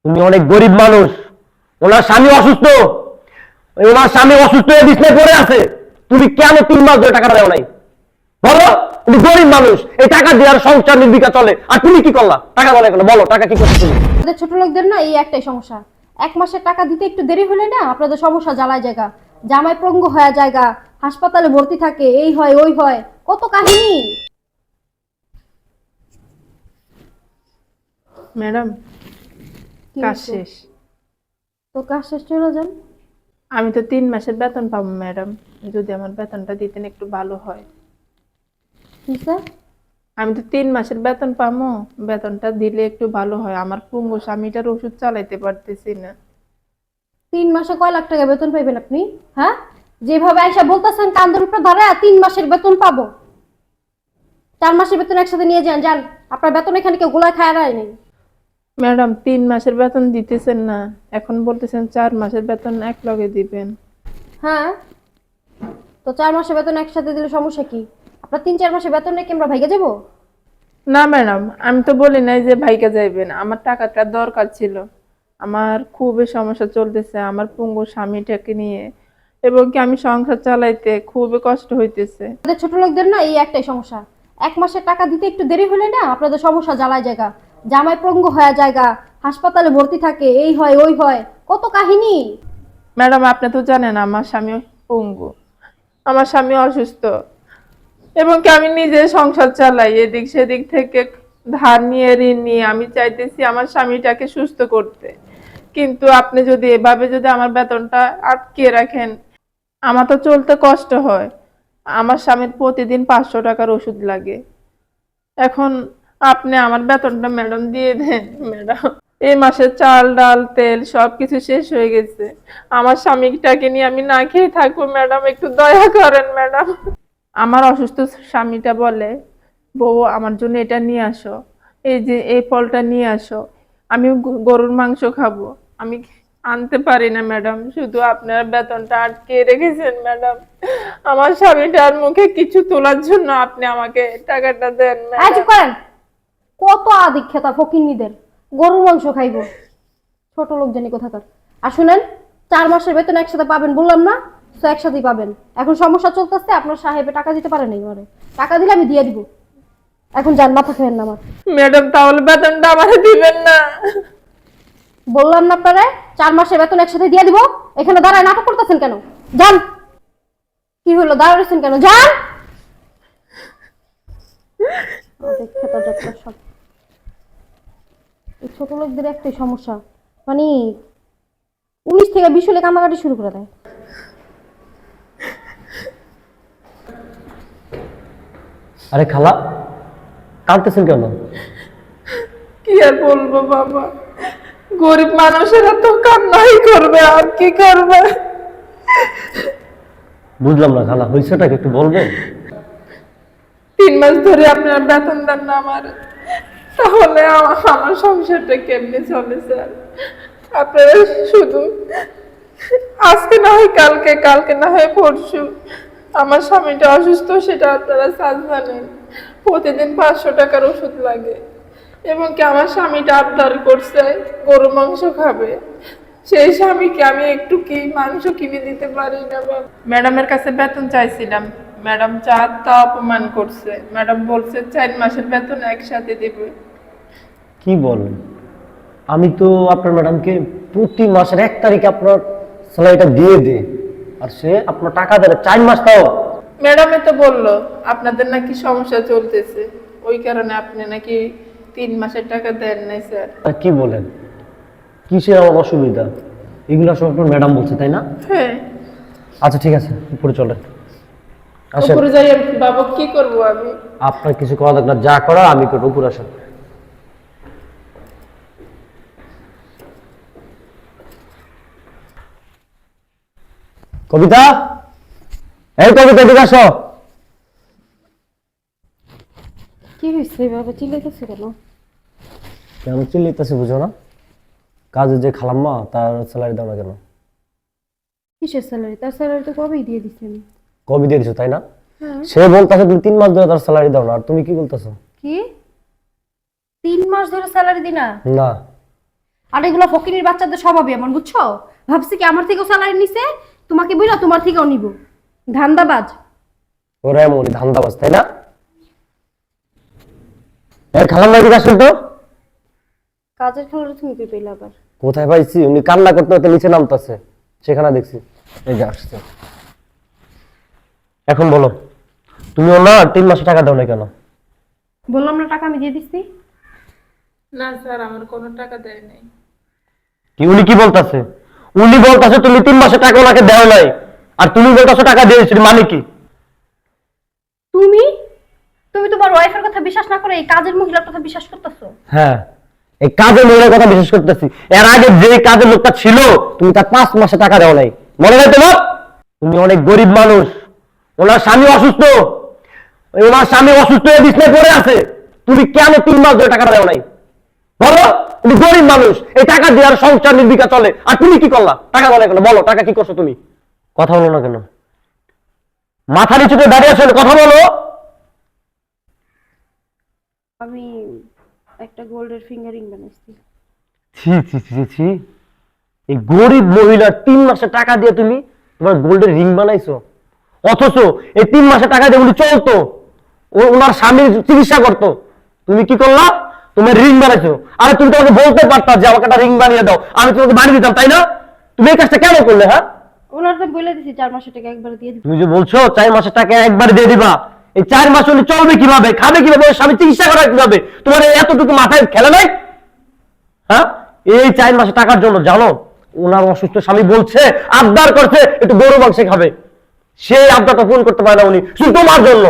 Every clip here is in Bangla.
তুমি অনেক গরিব মানুষ, ওনার স্বামী অসুস্থ, ওনার স্বামী অসুস্থ হয়ে বিছনায় পড়ে আছে, তুমি কেন 3 মাস ধরে টাকাটা দেও নাই? বলো, তুমি গরিব মানুষ, এই টাকা দিয়ে আর সংসার নির্বিকা চলে, আর তুমি কি করলা? টাকা দাও না কেন? বলো, টাকা কি করছো তুমি? আমাদের ছোট লোকদের না এই একটাই সমস্যা, 1 মাসের টাকা দিতে একটু দেরি হলে না আপনাদের সমস্যা জ্বালায় জায়গা, জামাই পঙ্গু হয়ে জায়গা, হাসপাতালে ভর্তি থাকে, এই হয় ওই হয়, কত কাহিনী। ম্যাডাম, কি কাজ হয়েছে? শেষ। তো কাজ শেষ চলে যান। আমি তো 3 মাসের বেতন পাবো ম্যাডাম, যদি আমার বেতনটা দিতেন একটু ভালো হয়। কি স্যার? আমি তো 3 মাসের বেতন পাবো, বেতনটা দিলে একটু ভালো হয়। আমার পঙ্গু স্বামীটার ওষুধ চালাইতে পারতেছি না। 3 মাসে কয় লাখ টাকা বেতন পাইবেন আপনি? হ্যাঁ, যেভাবে আইসা বলতেছেন কান্দের উপর ধরে 3 মাসের বেতন পাবো, 4 মাসের বেতন একসাথে নিয়ে যান। যান, আপনার বেতন এখানে কেউ গোলায় খায় নেই। ম্যাডাম, 3 মাসের বেতন দিতেছেন না, এখন বলতেছেন 4 মাসের বেতন এক লগে দিবেন। হ্যাঁ, তো 4 মাসের বেতন একসাথে দিলে সমস্যা কি? আপনার 3-4 মাসের বেতন নাকি আমরা ভাইগে যাবো? না ম্যাডাম, আমি তো বলি নাই যে ভাইকে যাইবেন, আমার টাকাটা দরকার ছিল। আমার খুবই সমস্যা চলতেছে আমার পঙ্গু স্বামীটাকে নিয়ে, এবং কি আমি সংসার চালাইতে খুবই কষ্ট হইতেছে। আমাদের ছোট লোকদের না এই একটাই সমস্যা, 1 মাসের টাকা দিতে একটু দেরি হলে না আপনাদের সমস্যা জ্বালায় জায়গা, জামাই পঙ্গু হয়ে জায়গা, হাসপাতালে ভর্তি থাকে, এই হয় ওই হয়, কত কাহিনী। ম্যাডাম, আপনি তো জানেন আমার স্বামী পঙ্গু, আমার স্বামী অসুস্থ, এবং কি আমি নিজে সংসার চালাই, এদিক সেদিক থেকে ধার নিয়ে ঋণ নিয়ে আমি চাইতেছি আমার স্বামীটাকে সুস্থ করতে। কিন্তু আপনি যদি এভাবে যদি আমার বেতনটা আটকে রাখেন, আমার তো চলতে কষ্ট হয়। আমার স্বামীর প্রতিদিন 500 টাকার ওষুধ লাগে। এখন আপনি আমার বেতনটা ম্যাডাম দিয়ে দেন ম্যাডাম। এই মাসে চাল ডাল তেল সবকিছু শেষ হয়ে গেছে, আমার স্বামীটাকে নিয়ে আমি না খেয়ে থাকবো ম্যাডাম, একটু দয়া করেন ম্যাডাম। আমার অসুস্থ স্বামীটা বলে, বউ আমার জন্য এটা নিয়ে আসো, এই যে এই ফলটা নিয়ে আসো, আমি গরুর মাংস খাবো, আমি আনতে পারি না ম্যাডাম, শুধু আপনার বেতনটা আটকে রেখেছেন ম্যাডাম। আমার স্বামীটার মুখে কিছু তোলার জন্য আপনি আমাকে টাকাটা দেন এই ম্যাডাম। চুপ করেন, কত আদিক্ষেতা ফকিন্নিদের, গরুর মাংস খাইবো, ছোট লোক জানি কোথাকার। আর শুনেন, 4 মাসের বেতন একসাথে পাবেন বললাম না, তো একসাথেই পাবেন। এখন সমস্যা চলতেছে, আপনার সাহেবে টাকা দিতে পারে নাই, মানে টাকা দিলে আমি দিয়ে দিব। এখন যান, মাথা খেয়েন না আমার। ম্যাডাম, তাহলে বেতনটা আমাকে দিবেন না? বললাম না আপনারা 4 মাসের বেতন একসাথে দিয়ে দিব। এখানে দাঁড়ায় নাটক করতেছেন কেন? যান। কি হলো, দাঁড়াচ্ছেন কেন? যান। আদিক্ষেতা যত সব। এই ছোট লোকদের একটাই সমস্যা, মানে 19 থেকে 20 হলে কান্নাকাটি শুরু করে দেয়। আরে খালা, কাঁদতেছেন কেন? কি আর বলবো বাবা, গরিব মানুষেরা তো কান্নাই করবে, আর কি করবে। বুঝলাম না খালা, হয়েছেটা কি একটু বলবেন? 3 মাস ধরে আপনার বেতন দেন না আমার, তাহলে আমার সংসারটা কেমনে চলে স্যার? আপনারা শুধু আজকে না হয় কালকে, কালকে না হয় পরশু, আমার স্বামীটা অসুস্থ, সেটা আপনারা সাজ জানেন, প্রতিদিন 500 টাকার ওষুধ লাগে, এবং কি আমার স্বামীটা আবদার করছে গরু মাংস খাবে, সেই স্বামীকে আমি একটু কি মাংস কিনে দিতে পারি না। ম্যাডামের কাছে বেতন চাইছিলাম, ম্যাডাম তা অপমান করছে, ম্যাডাম বলছে 4 মাসের বেতন একসাথে দেবে। কি বলেন? আমি তো আপনার ম্যাডামকে প্রতি মাসের 1 তারিখে আপনার স্যালারিটা দিয়ে দিই, আর সে আপনার টাকা দেয় 4 মাস তাও। ম্যাডামে তো বললো আপনাদের নাকি সমস্যা চলতেছে, ওই কারণে আপনি নাকি 3 মাসের টাকা দেন নাই স্যার। আর কি বলেন? কিসের আমার অসুবিধা? এগুলো সব আপনার ম্যাডাম বলছে, তাই না? হ্যাঁ। আচ্ছা ঠিক আছে, উপরে চলেন। আসেন, উপরে যাই বাবা, কি করবো আমি? আপনার কিছু করা দরকার না, যা করা আমি করবো, উপরে আসেন। কবিতা, এই কবিতা এদিকে আসো। কি হয়েছে, এভাবে চিল্লাইতেছে কেন? কেন চিল্লাইতেছে বুঝো না? কাজে যে খালাম্মা, তার স্যালারি দাও না কেন? কিসের স্যালারি? তার স্যালারি তো কবেই দিয়ে দিচ্ছি আমি। কবে দিয়ে দিছো, তাই না? হ্যাঁ। সে বলতেছে তুমি 3 মাস ধরে তার স্যালারি দাও না, আর তুমি কি বলতেছো? কি 3 মাস ধরে স্যালারি দি না? না, আর এগুলো ফকিনীর বাচ্চাদের স্বভাবই এমন, বুঝছো? ভাবছি কি আমার থেকেও স্যালারি নিছে, তোমাকে বুঝলা তোমার থেকেও নিব। ধান্দাবাজ। ওরা এমনই ধান্দাবাজ, তাই না? খালাম না দিকে আসেন তো। কাজের খেলাটা তুমি কি পেলে আবার? কোথায় পাইছি? উনি কান্না করতে করতে নিচে নামতেছে, সেখানে দেখছি। এই যে আসছে। এখন বলো, তুমি না 3 মাসে টাকা দাও না কেন? বললাম না টাকা আমি দিয়ে দিচ্ছি। না স্যার, আমার কোনো টাকা দেয় নাই। কি উনি কি বলতাছে? উনি বলতাছে তুমি 3 মাসে টাকা ওনাকে দেও নাই, আর তুমি বলতাছো টাকা দিয়েছি, মানে কি? তুমি তুমি তোমার ওয়াইফের কথা বিশ্বাস না করে এই কাজের মহিলার কথা বিশ্বাস করতেছো? হ্যাঁ, এই কাজের মেয়ের কথা বিশেষ করতেছি। এর আগে যে কাজের লোকটা ছিল তুমি তার 5 মাসে টাকা দেও নাই, মনে নাই তোমার? তুমি অনেক গরিব মানুষ, ওনার স্বামী অসুস্থ, ওনার স্বামী অসুস্থ হয়ে বিছনায় পড়ে আছে, তুমি কেন 3 মাস ধরে টাকা দেও নাই? বলো, তুমি গরিব মানুষ, এই টাকা দিয়ে আর সংসার নির্বিকা চলে, আর তুমি কি করলা? টাকা দাও না কেন? বলো, টাকা কি করছো তুমি? কথা বলো না কেন? মাথা নিচু করে দাঁড়িয়ে আছো, কথা বলো। আমি একটা গোল্ডের ফিঙ্গারিং বানাইছি। ছি ছি ছি ছি, এই গরিব মহিলা 3 মাসে টাকা দিয়ে তুমি তোমার গোল্ডের রিং বানাইছো, অথচ এই 3 মাসে টাকা দিয়ে উনি চলতো, ওনার স্বামীর চিকিৎসা করতো, তুমি কি করলা? তোমার রিং বানাইছো। আরে তুমি তোমাকে বলতে পারতা যে আমাকে একটা রিং বানিয়ে দাও, আমি তোমাকে বানিয়ে দিতাম, তাই না? তুমি এই কাজটা কেন করলে? হ্যাঁ, ওনার তো বলে দিছি 4 মাসের টাকা একবারে দিয়ে দিবি। তুমি যে বলছো 4 মাসের টাকা একবার দিয়ে দিবা, এই 4 মাস উনি চলবে কিভাবে, খাবে কিভাবে, ওর স্বামী চিকিৎসা করা কিভাবে? তোমার এই এতটুকু মাথায় খেলে নাই? হ্যাঁ, এই 4 মাসে টাকার জন্য জানো ওনার অসুস্থ স্বামী বলছে, আবদার করছে একটু গরু মাংস খাবে, সেই আবদারটা পূরণ করতে পারে না উনি, শুধু তোমার জন্য।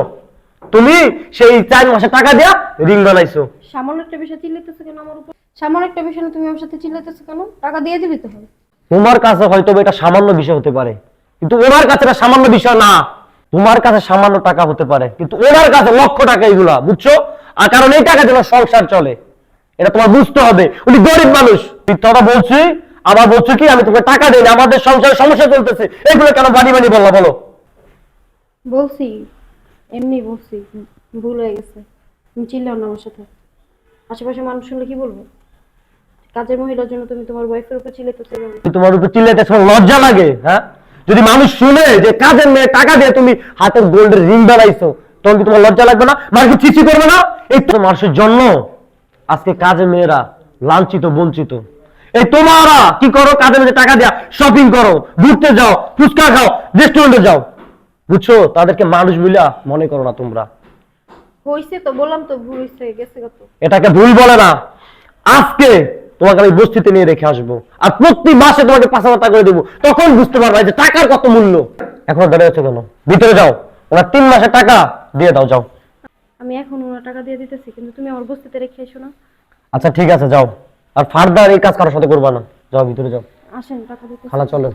তুমি সেই 4 মাসে টাকা দিয়া রিং বানাইছো। সামান্য একটা বিষয় চিল্লাইতেছো কেন আমার উপর? সামান্য একটা বিষয় নিয়ে তুমি আমার সাথে চিল্লাইতেছো কেন? টাকা দিয়ে দিবি তো হবে। তোমার কাছে হয়তো এটা সামান্য বিষয় হতে পারে, কিন্তু ওনার কাছে এটা সামান্য বিষয় না। তোমার কাছে সামান্য টাকা হতে পারে, কিন্তু ওনার কাছে লক্ষ টাকা, এগুলা বুঝছো? আর কারণ এই টাকা যেন সংসার চলে, এটা তোমার বুঝতে হবে। উনি গরিব মানুষ, মিথ্যাটা বলছি, আবার বলছো কি আমি তোকে টাকা দেই না, আমাদের সংসারে সমস্যা চলতেছে, এগুলো কেন বাড়ি বাড়ি বললা? বলো। বলছি, এমনি বলছি, ভুল হয়ে গেছে। তুমি চিল্লাও না আমার সাথে, আশেপাশে মানুষ শুনলে কি বলবো? কাজের মহিলার জন্য তুমি তোমার ওয়াইফের উপর চিল্লাইতেছো কেন? তোমার উপর চিল্লাইতে লজ্জা লাগে? হ্যাঁ, যদি মানুষ শুনে যে কাজের মেয়ে টাকা দিয়ে তুমি হাতের গোল্ডের রিং বানাইছো, তখন কি তোমার লজ্জা লাগবে না? মানুষ কি চিচি করবে না? এই তো মানুষের জন্য আজকে কাজের মেয়েরা লাঞ্ছিত, বঞ্চিত। এই তোমরা কি করো? কাজের মেয়ে টাকা দেয়া শপিং করো, ঘুরতে যাও, ফুচকা খাও, রেস্টুরেন্টে যাও, বুঝছো? তাদেরকে মানুষ বলে মনে করো না তোমরা। হইছে তো, বললাম তো ভুল হইছে, গেছে কত। এটাকে ভুল বলে না। আজকে তোমাকে আমি বস্তিতে নিয়ে রেখে আসবো, আর প্রতি মাসে তোমাকে 5,000 টাকা করে দেবো, তখন বুঝতে পারবে যে টাকার কত মূল্য। এখন দাঁড়িয়ে আছো কেন? ভিতরে যাও, ওনার 3 মাসের টাকা দিয়ে দাও, যাও। আমি এখন ওনার টাকা দিয়ে দিতেছি, কিন্তু তুমি আমার বস্তিতে রেখে এসো না। আচ্ছা ঠিক আছে, যাও, আর ফার্দার এই কাজ কারোর সাথে করবা না, যাও ভিতরে যাও। আসেন টাকা দিতে। খালা চলো।